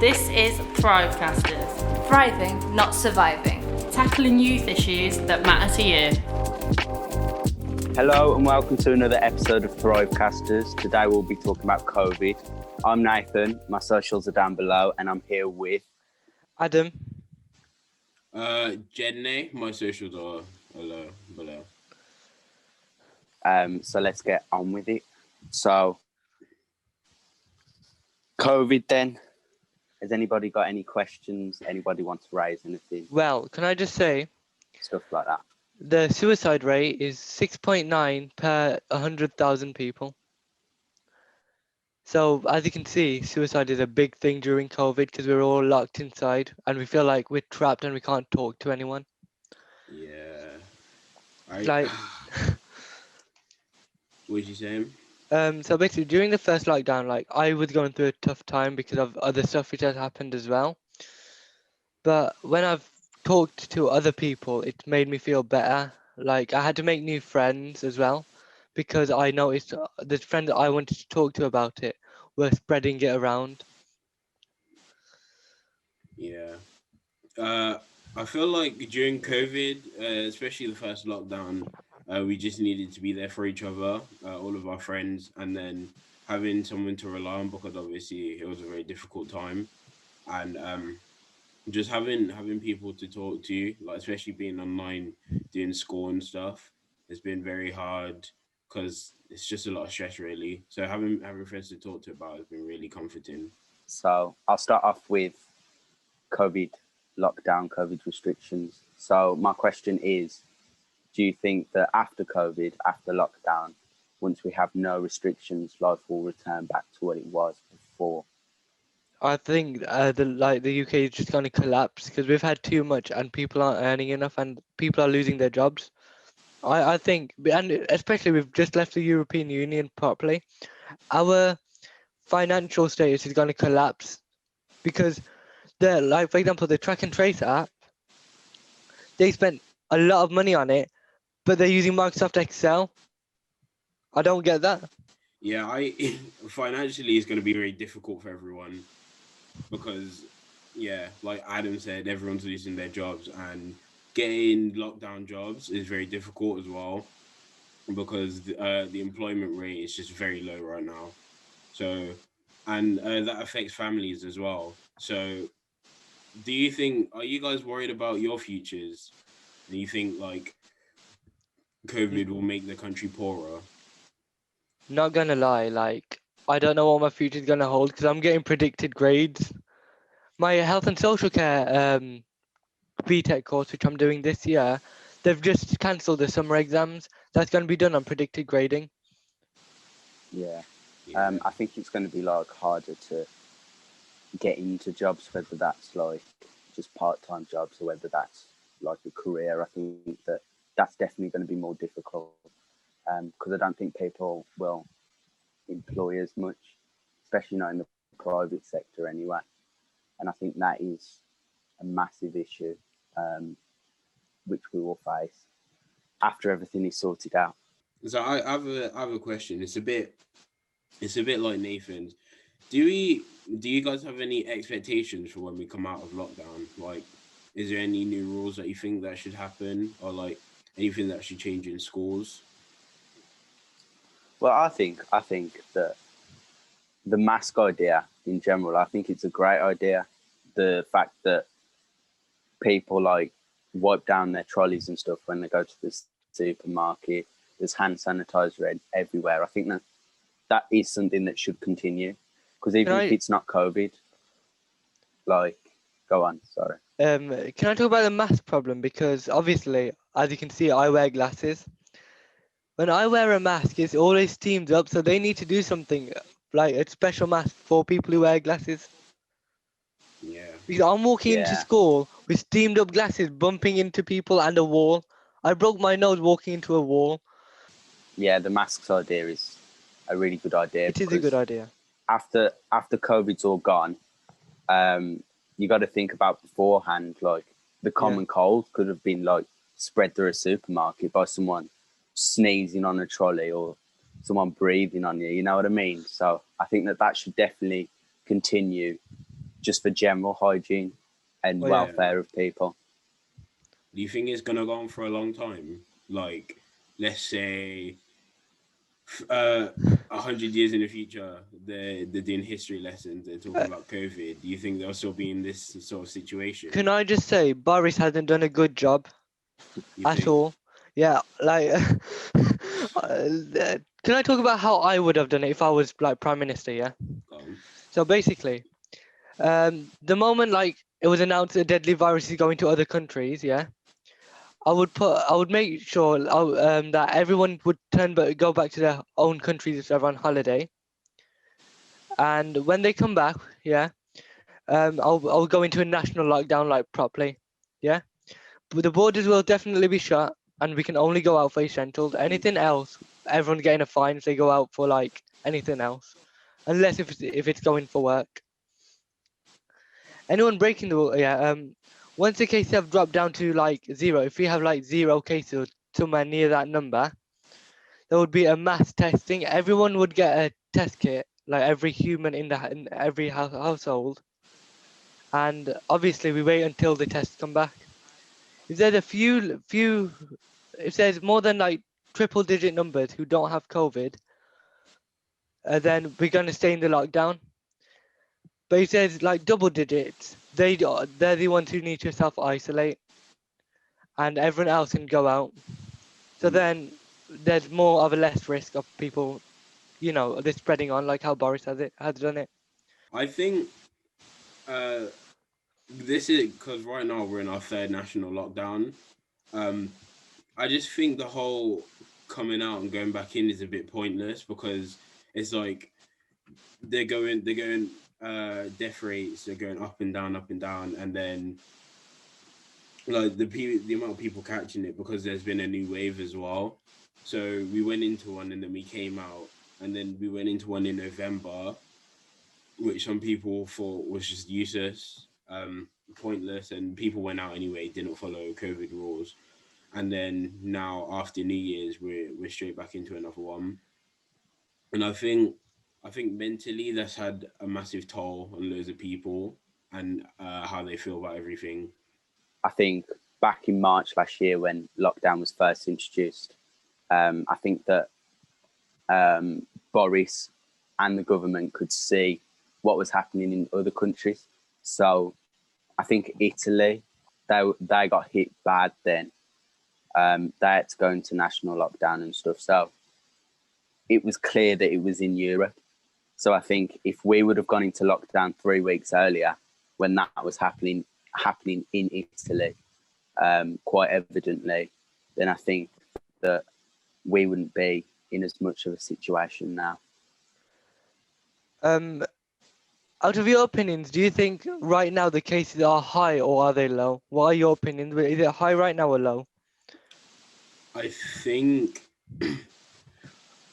This is ThriveCasters, Thriving, not surviving. tackling youth issues that matter to you. Hello and welcome to another episode of ThriveCasters. Today we'll be talking about COVID. I'm Nathan, my socials are down below, and I'm here with Adam. Jenny, my socials are below. So let's get on with it. So, COVID then. Has anybody got any questions? Anybody want to raise anything? Well, can I just say, Stuff like that. the suicide rate is 6.9 per 100,000 people. So, as you can see, suicide is a big thing during COVID because we're all locked inside and we feel like we're trapped and we can't talk to anyone. Yeah. Like, What was you saying? so basically, during the first lockdown, like I was going through a tough time because of other stuff which has happened as well. But when I've talked to other people, it made me feel better. Like I had to make new friends as well because I noticed the friends that I wanted to talk to about it were spreading it around. Yeah. I feel like during COVID, especially the first lockdown, we just needed to be there for each other, all of our friends, and then having someone to rely on because obviously it was a very difficult time, and just having people to talk to, like especially being online, doing school and stuff, has been very hard because it's just a lot of stress really. So having friends to talk to about has been really comforting. So I'll start off with COVID lockdown, COVID restrictions. So my question is, do you think that after COVID, after lockdown, once we have no restrictions, life will return back to what it was before? I think the UK is just going to collapse because we've had too much and people aren't earning enough and people are losing their jobs. I think, and especially we've just left the European Union properly, our financial status is going to collapse because like for example, the track and trace app, they spent a lot of money on it, but they're using Microsoft Excel. I don't get that. Yeah, financially it's going to be very difficult for everyone because, yeah, like Adam said, everyone's losing their jobs and getting lockdown jobs is very difficult as well because the employment rate is just very low right now. So, and that affects families as well. So, are you guys worried about your futures? Do you think like COVID will make the country poorer? Not gonna lie, like I don't know what my future's gonna hold because I'm getting predicted grades. My health and social care BTEC course, which I'm doing this year, they've just cancelled the summer exams. That's going to be done on predicted grading. Yeah. Yeah. I think it's going to be like harder to get into jobs, whether that's like just part-time jobs or whether that's like a career. I think that's definitely going to be more difficult because I don't think people will employ as much, especially not in the private sector anyway. And I think that is a massive issue which we will face after everything is sorted out. So I have a question. It's a bit like Nathan's. Do you guys have any expectations for when we come out of lockdown? Like, is there any new rules that you think that should happen, or like anything that should change in schools? Well, I think that the mask idea in general, I think it's a great idea. The fact that people like wipe down their trolleys and stuff when they go to the supermarket, there's hand sanitizer everywhere. I think that is something that should continue because even if it's not COVID, like, go on, sorry. Can I talk about the mask problem? Because obviously, as you can see, I wear glasses. When I wear a mask, it's always steamed up, so they need to do something like a special mask for people who wear glasses. Yeah. Because I'm walking into school with steamed up glasses bumping into people and a wall. I broke my nose walking into a wall. Yeah, the masks idea is a really good idea. It is a good idea. After COVID's all gone, you got to think about beforehand, like the common cold could have been like spread through a supermarket by someone sneezing on a trolley or someone breathing on you. You know what I mean? So I think that should definitely continue, just for general hygiene and Oh, yeah. welfare of people. Do you think it's gonna go on for a long time? Like, let's say, 100 years in the future, they're doing history lessons. They're talking about COVID. Do you think they'll still be in this sort of situation? Can I just say, Boris hasn't done a good job You at think? all. Yeah, like, can I talk about how I would have done it if I was like Prime Minister? Yeah. So basically, the moment like it was announced a deadly virus is going to other countries, yeah, I would make sure that everyone would go back to their own countries if they're on holiday, and when they come back, yeah, I'll go into a national lockdown like properly, yeah. But the borders will definitely be shut, and we can only go out for essentials. Anything else, everyone's getting a fine if they go out for like anything else, unless if it's going for work. Anyone breaking the rule, yeah. Once the cases have dropped down to like zero, if we have like 0 cases or somewhere near that number, there would be a mass testing. Everyone would get a test kit, like every human in every household, and obviously we wait until the tests come back. If there's if there's more than like triple digit numbers who don't have COVID, then we're gonna stay in the lockdown. But if there's like double digits, they're the ones who need to self isolate, and everyone else can go out. So then there's more of a less risk of people, this spreading on like how Boris has done it. I think uh, this is because right now we're in our third national lockdown. Um, I just think the whole coming out and going back in is a bit pointless because it's like they're going death rates are going up and down, and then like the amount of people catching it because there's been a new wave as well. So we went into one and then we came out, and then we went into one in November, which some people thought was just useless, pointless, and people went out anyway, didn't follow COVID rules. And then now after New Year's, we're straight back into another one. And I think mentally that's had a massive toll on loads of people and how they feel about everything. I think back in March last year when lockdown was first introduced, I think that Boris and the government could see what was happening in other countries. So I think Italy, they got hit bad then. They had to go into national lockdown and stuff. So it was clear that it was in Europe. So I think if we would have gone into lockdown 3 weeks earlier, when that was happening in Italy, quite evidently, then I think that we wouldn't be in as much of a situation now. Out of your opinions, do you think right now the cases are high or are they low? What are your opinions? Is it high right now or low? I think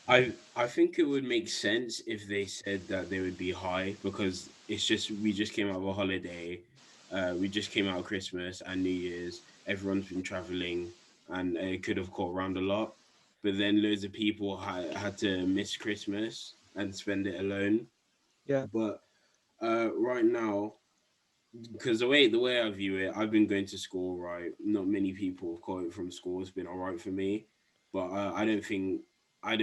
I think it would make sense if they said that they would be high because it's just we just came out of a holiday, we just came out of Christmas and New Year's. Everyone's been traveling, and it could have caught around a lot. But then loads of people had to miss Christmas and spend it alone. Yeah. But right now, because the way I view it, I've been going to school, right? Not many people have caught it from school. It's been all right for me, but I don't think that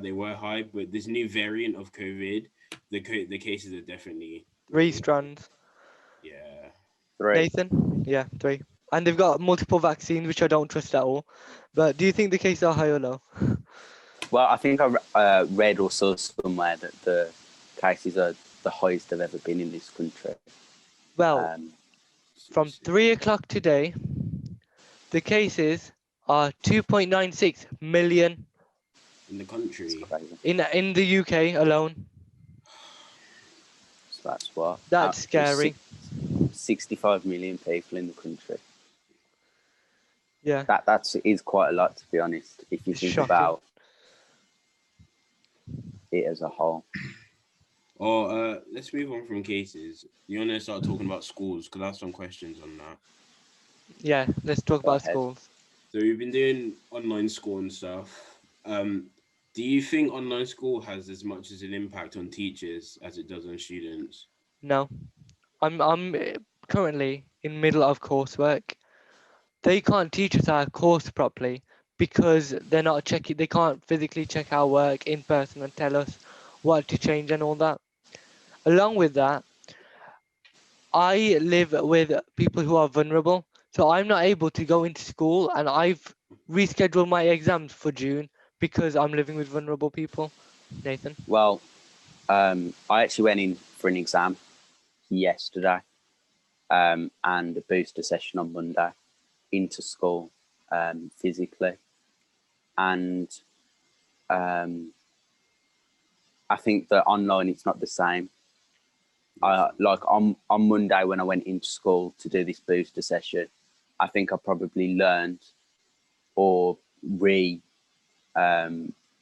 they were high. But this new variant of COVID, the cases are definitely Three going up. strands. Yeah. 3. Nathan? Yeah, 3. And they've got multiple vaccines, which I don't trust at all. But do you think the cases are high or low? Well, I think I read or saw somewhere that the cases are the highest they've ever been in this country. Well, from 3 o'clock today, the cases are 2.96 million in the country. It's crazy. in the UK alone. So that's what? That's scary. 65 million people in the country. Yeah. That is quite a lot, to be honest, if you It's think shocking. about it as a whole. Oh, let's move on from cases. You want to start talking about schools? Because I have some questions on that. Yeah, let's talk Go about ahead. schools. So we've been doing online school and stuff. Do you think online school has as much as an impact on teachers as it does on students? No, I'm currently in middle of coursework. They can't teach us our course properly because they're not checking. They can't physically check our work in person and tell us what to change and all that. Along with that, I live with people who are vulnerable, so I'm not able to go into school, and I've rescheduled my exams for June because I'm living with vulnerable people. Nathan. Well, I actually went in for an exam yesterday, and a booster session on Monday into school, physically, and I think that online it's not the same. Like on Monday when I went into school to do this booster session, I think I probably learned or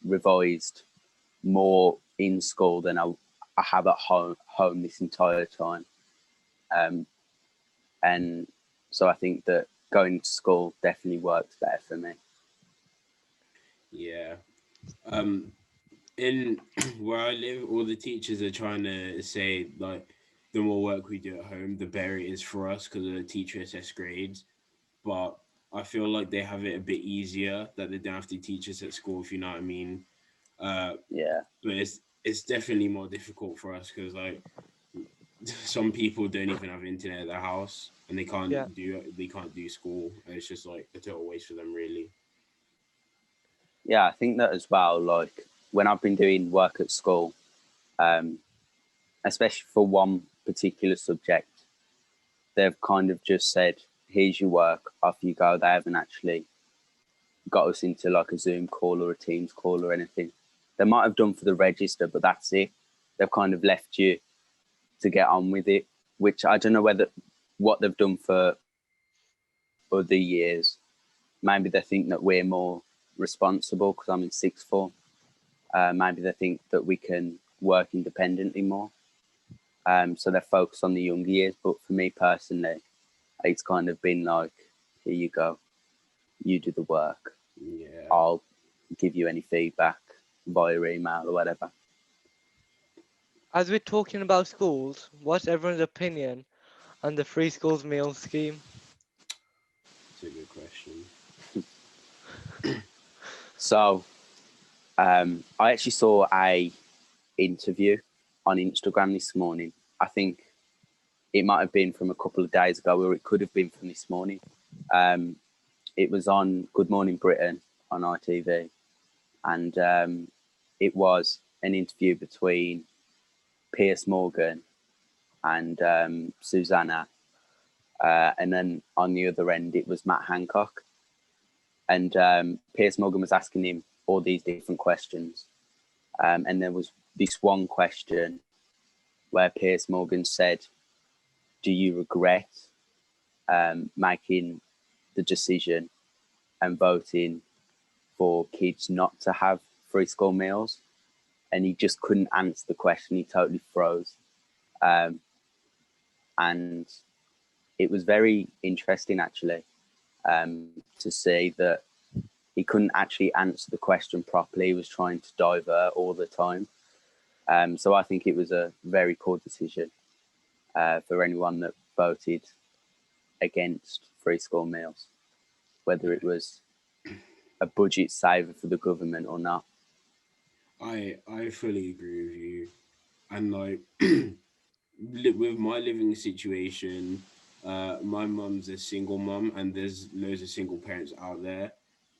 revised more in school than I have at home this entire time. And so I think that going to school definitely works better for me. Yeah. In where I live, all the teachers are trying to say like the more work we do at home, the better it is for us because of the teacher assess grades. But I feel like they have it a bit easier that they don't have to teach us at school, if you know what I mean. Yeah, But it's definitely more difficult for us because like some people don't even have internet at their house and Yeah. they can't do school. And it's just like a total waste for them, really. yeah, I think that as well. Like when I've been doing work at school, um, especially for one particular subject, they've kind of just said, "Here's your work, off you go." They haven't actually got us into like a Zoom call or a Teams call or anything. They might have done for the register, but that's it. They've kind of left you to get on with it, which I don't know whether what they've done for other years. Maybe they think that we're more responsible because I'm in sixth form. Maybe they think that we can work independently more. So they're focused on the younger years. But for me personally, it's kind of been like, here you go, you do the work. Yeah. I'll give you any feedback via email or whatever. As we're talking about schools, what's everyone's opinion on the free schools meal scheme? It's a good question. So I actually saw a interview on Instagram this morning. I think it might have been from a couple of days ago, or it could have been from this morning. It was on Good Morning Britain on ITV, and it was an interview between Piers Morgan and Susanna, and then on the other end it was Matt Hancock, and Piers Morgan was asking him all these different questions, and there was this one question where Piers Morgan said, "Do you regret making the decision and voting for kids not to have free school meals?" And he just couldn't answer the question. He totally froze. Um, and it was very interesting, actually, to see that he couldn't actually answer the question properly. He was trying to divert all the time. So I think it was a very poor decision for anyone that voted against free school meals, whether it was a budget saver for the government or not. I fully agree with you. And like with my living situation, my mum's a single mum, and there's loads of single parents out there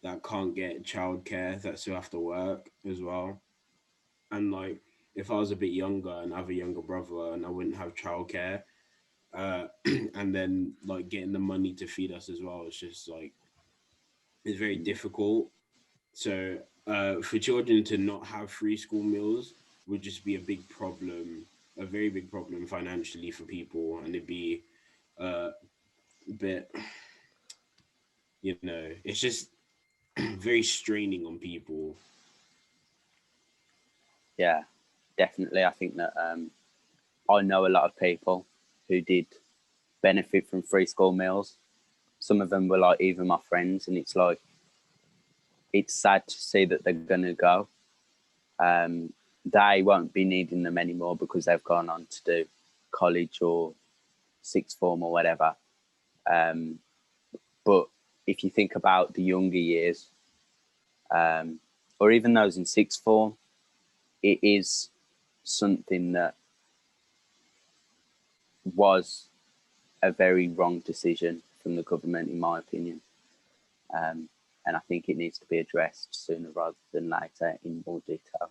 that can't get childcare that still have to work as well. And like, if I was a bit younger and I have a younger brother and I wouldn't have childcare, and then like getting the money to feed us as well, it's just like it's very difficult. So for children to not have free school meals would just be a big problem, a very big problem financially for people, and it'd be a bit, it's just very straining on people. Yeah, definitely. I think that I know a lot of people who did benefit from free school meals. some of them were like even my friends, and it's like it's sad to see that they're gonna go. They won't be needing them anymore because they've gone on to do college or sixth form or whatever. But if you think about the younger years, or even those in sixth form, it is something that was a very wrong decision from the government, in my opinion. And I think it needs to be addressed sooner rather than later in more detail.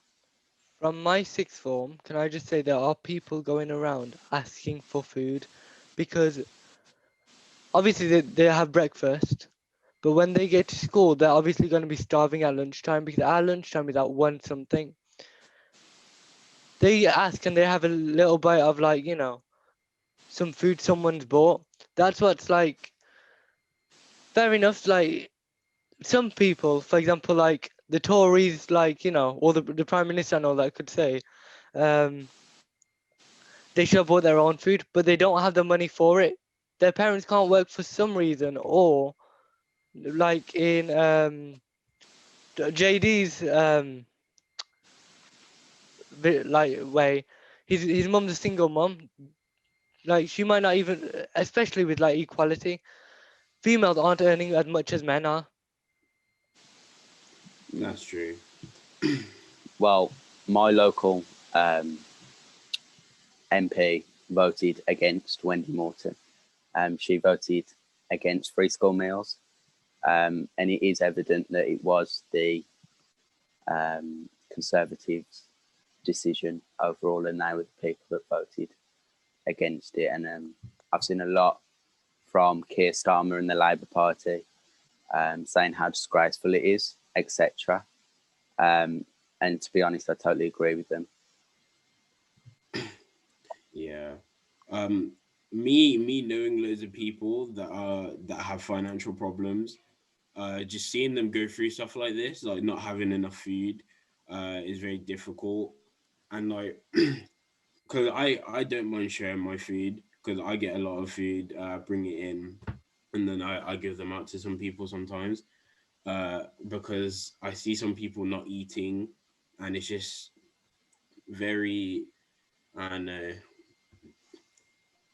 From my sixth form, can I just say there are people going around asking for food because obviously they have breakfast, but when they get to school, they're obviously going to be starving at lunchtime because our lunchtime is at 1 something. They ask and they have a little bite of like, some food someone's bought. That's what's like, fair enough. Like some people, for example, like the Tories, like, or the Prime Minister and all that could say, um, they should have bought their own food, but they don't have the money for it. Their parents can't work for some reason, or like in JD's like way, his mum's a single mum. Like she might not even, especially with like equality, females aren't earning as much as men are. That's true. Well, my local MP voted against Wendy Morton. She voted against free school meals, and it is evident that it was the Conservatives' decision overall, and they were the people that voted against it. And I've seen a lot from Keir Starmer and the Labour Party saying how disgraceful it is, etc. And to be honest, I totally agree with them. Yeah. Me knowing loads of people that have financial problems, just seeing them go through stuff like this, like not having enough food, is very difficult. And like, because I don't mind sharing my food because I get a lot of food, bring it in, and then I give them out to some people sometimes. Because I see some people not eating, and it's just very, I don't know,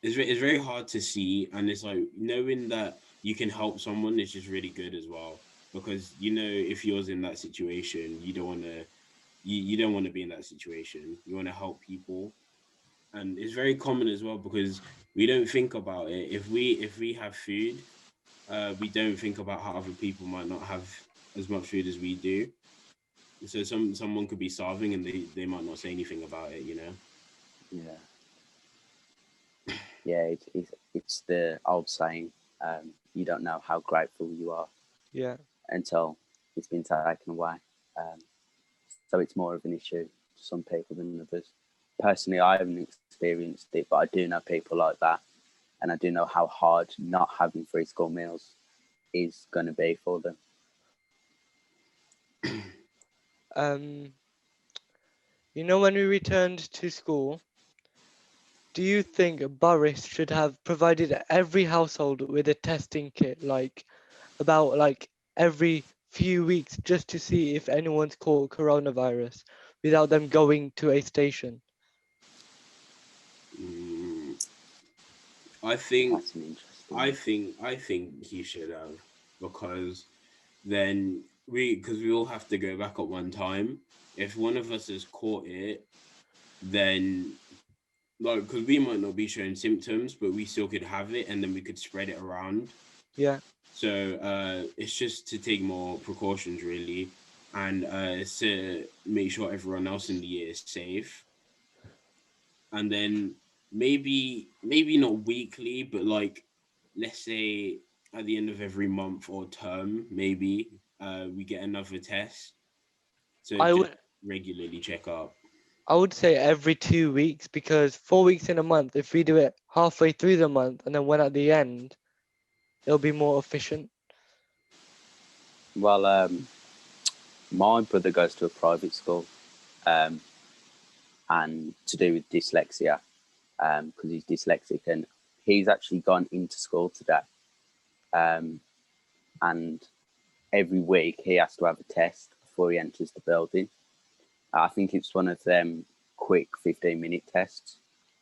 it's very hard to see, and it's like knowing that you can help someone is just really good as well, because if you're in that situation, you don't want to you don't want to be in that situation. You want to help people, and it's very common as well because we don't think about it. If we have food, we don't think about how other people might not have as much food as we do. So someone could be starving and they might not say anything about it. Yeah, yeah. It's the old saying: you don't know how grateful you are Yeah. until it's been taken away. Um, so it's more of an issue to some people than others. Personally, I haven't experienced it, but I do know people like that, and I do know how hard not having free school meals is going to be for them. Um, when we returned to school, do you think Boris should have provided every household with a testing kit, like about like every few weeks, just to see if anyone's caught coronavirus without them going to a station? Mm, I think That's an interesting I one. think I think he should have, because then we all have to go back at one time. If one of us has caught it, then like because we might not be showing symptoms, but we still could have it, and then we could spread it around. Yeah. So it's just to take more precautions, really, and it's to make sure everyone else in the year is safe. And then maybe not weekly, but like let's say at the end of every month or term, maybe we get another test. So I just would regularly check up. I would say every 2 weeks because 4 weeks in a month, if we do it halfway through the month and then one at the end, it'll be more efficient. Well, my brother goes to a private school, um, and to do with dyslexia, because he's dyslexic, and he's actually gone into school today, and every week he has to have a test before he enters the building. I think it's one of them quick 15-minute tests.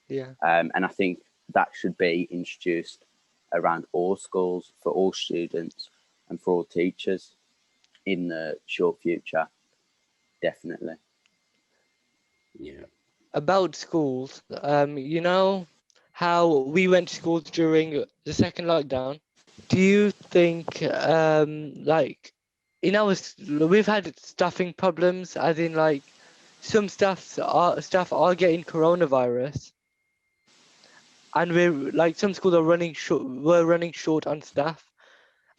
Yeah. And I think that should be introduced around all schools for all students and for all teachers in the short future. Definitely. Yeah. About schools, you know how we went to schools during the second lockdown? Do you think, like, we've had staffing problems, as in, like, some staff are getting coronavirus, and we're like some schools are were running short on staff,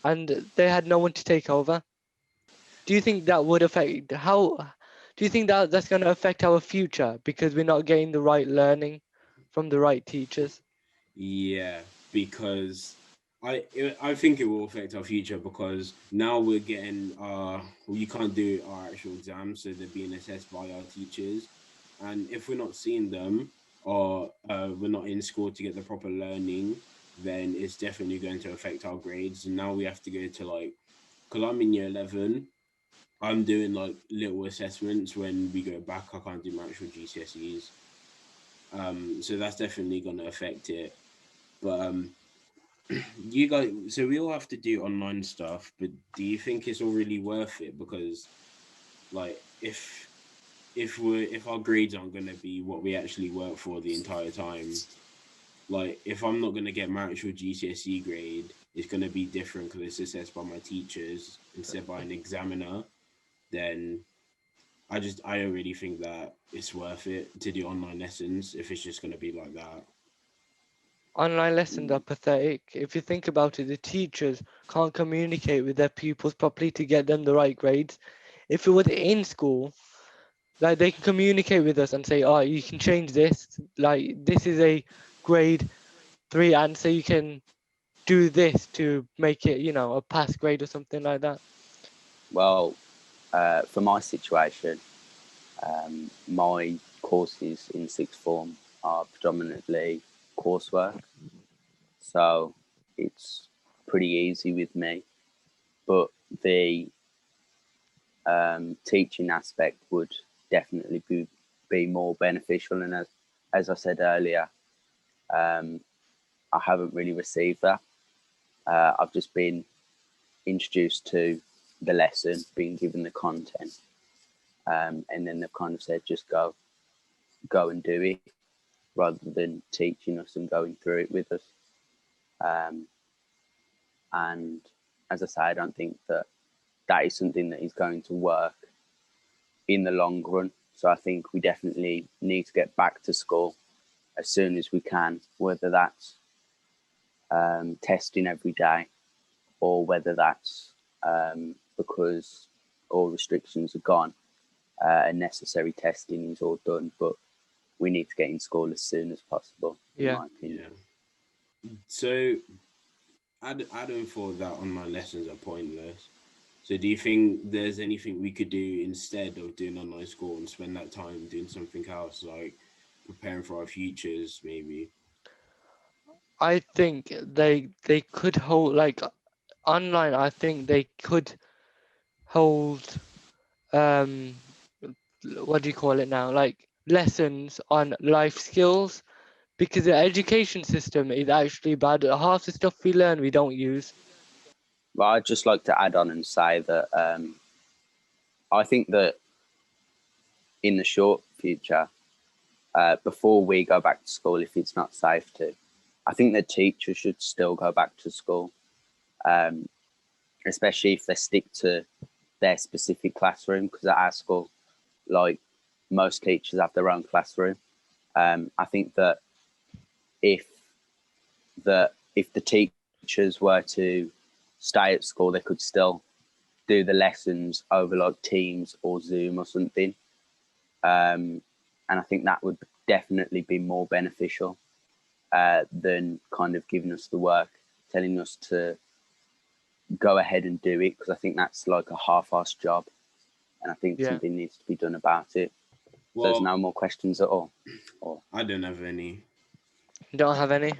and they had no one to take over. Do you think that would affect how? Do you think that that's going to affect our future because we're not getting the right learning from the right teachers? Yeah, because I think it will affect our future because now we're getting we can't do our actual exams, so they're being assessed by our teachers, and if we're not seeing them or we're not in school to get the proper learning, then it's definitely going to affect our grades. And now we have to go to like, because I'm in year 11, I'm doing like little assessments when we go back. I can't do my actual GCSEs, so that's definitely going to affect it. But you guys, so we all have to do online stuff, but do you think it's all really worth it? Because like if our grades aren't gonna be what we actually work for the entire time, like if I'm not gonna get my actual GCSE grade, it's gonna be different because it's assessed by my teachers instead by an examiner, then I don't really think that it's worth it to do online lessons if it's just gonna be like that. Online lessons are pathetic. If you think about it, the teachers can't communicate with their pupils properly to get them the right grades. If it was in school, like they can communicate with us and say, "Oh, you can change this. Like this is a grade 3 answer. You can do this to make it, a pass grade or something like that." Well, for my situation, my courses in sixth form are predominantly coursework, so it's pretty easy with me. But the teaching aspect would definitely be more beneficial. And as I said earlier, I haven't really received that. I've just been introduced to the lesson, being given the content, and then they've kind of said just go and do it, rather than teaching us and going through it with us. And as I say, I don't think that is something that is going to work in the long run. So I think we definitely need to get back to school as soon as we can, whether that's testing every day or whether that's because all restrictions are gone and necessary testing is all done. But we need to get in school as soon as possible, in Yeah. my opinion. Yeah. So Adam thought that online lessons are pointless. So do you think there's anything we could do instead of doing online school and spend that time doing something else, like preparing for our futures, maybe? I think they could hold like online. I think they could hold what do you call it now? Like lessons on life skills because the education system is actually bad. Half the stuff we learn we don't use. Well, I'd just like to add on and say that I think that in the short future, before we go back to school, if it's not safe to, I think the teachers should still go back to school, especially if they stick to their specific classroom. Because at our school, like most teachers have their own classroom. I think that if if the teachers were to stay at school, they could still do the lessons over like Teams or Zoom or something. And I think that would definitely be more beneficial than kind of giving us the work, telling us to go ahead and do it, because I think that's like a half-assed job, and I think Yeah. something needs to be done about it. So there's Well, no more questions at all. I don't have any. Don't have any.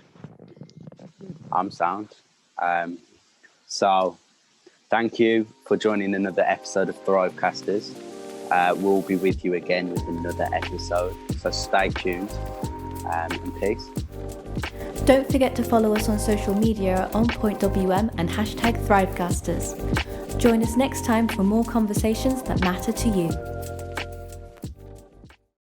I'm sound. So thank you for joining another episode of ThriveCasters. We'll be with you again with another episode. So stay tuned and peace. Don't forget to follow us on social media on @OnPointWM and #ThriveCasters. Join us next time for more conversations that matter to you.